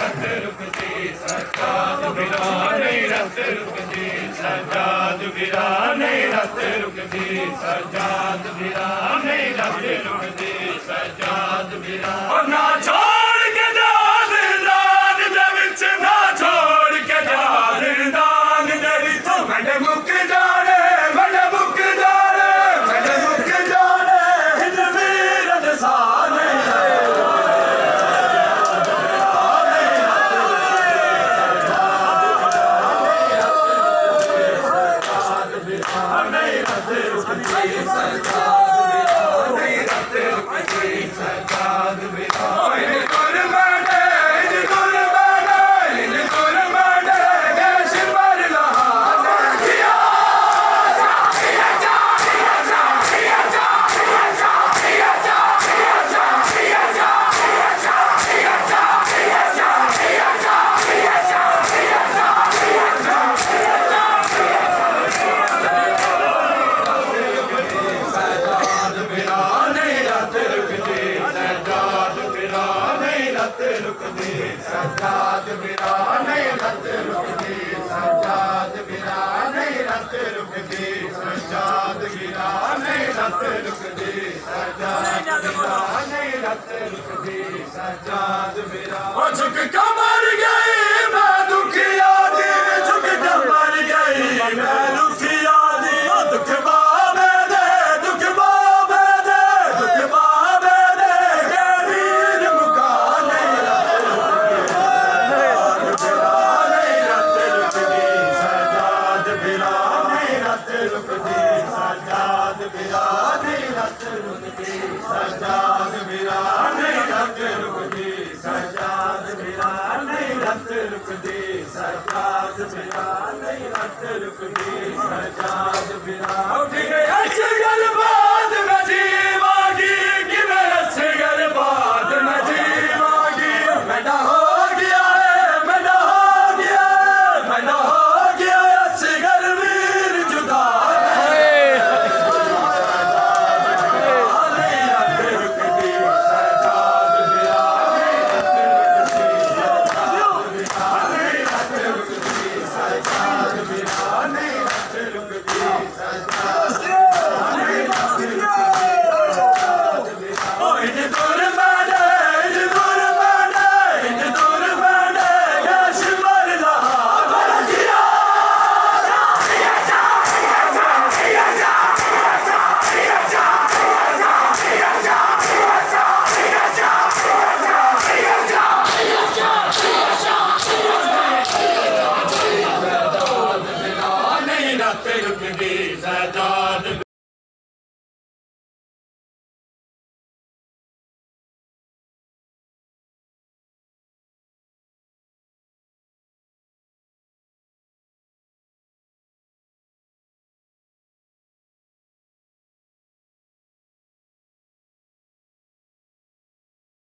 रत रुकदी सजाद बिना नहीं रत रुकदी सजाद बिना नहीं रत रुकदी सजाद बिना नहीं रत रुकदी सजाद बिना ना छोड़ के जा जिंदान दे विच ना छोड़ के जा जिंदान दे विच मैं मुक जाने मैं मुक जाने मैं मुक जाने हिंद वीर निशान सजाद बिना नहीं रत रुकदी सजाद बिना नहीं रत रुकदी सजाद बिना नहीं रत रुकदी सजाद बिना नहीं रत रुकदी सजाद बिना ओ झुक के मर गई मैं दुखिया दी झुक के मर गई मैं दुखिया दी ओ दुख बाबे दे दुख बाबे दे दुख बाबे दे के वीर मुका नहीं सजाद बिना नहीं रत रुकदी सजाद बिना नहीं रत रुकदी सजाद बिना नहीं रत रुकदी सजाद बिना नहीं रत रुकदी सजाद बिना नहीं रत रुकदी सजाद बिना उठ गए असगर बाद में जीवागी कि मैं असगर बाद में जीवागी मैडा हो गया है मैडा हो गया मैडा हो गया असगर वीर जुदा नहीं रत रुकदी सजाद बिना नहीं रत रुकदी सजाद बिना नहीं रत रुकदी सजाद नहीं रत रुकदी ओ इन दूर माने इन दूर माने इन दूर माने यश मरला मर गया नहीं रत रुकदी सजाद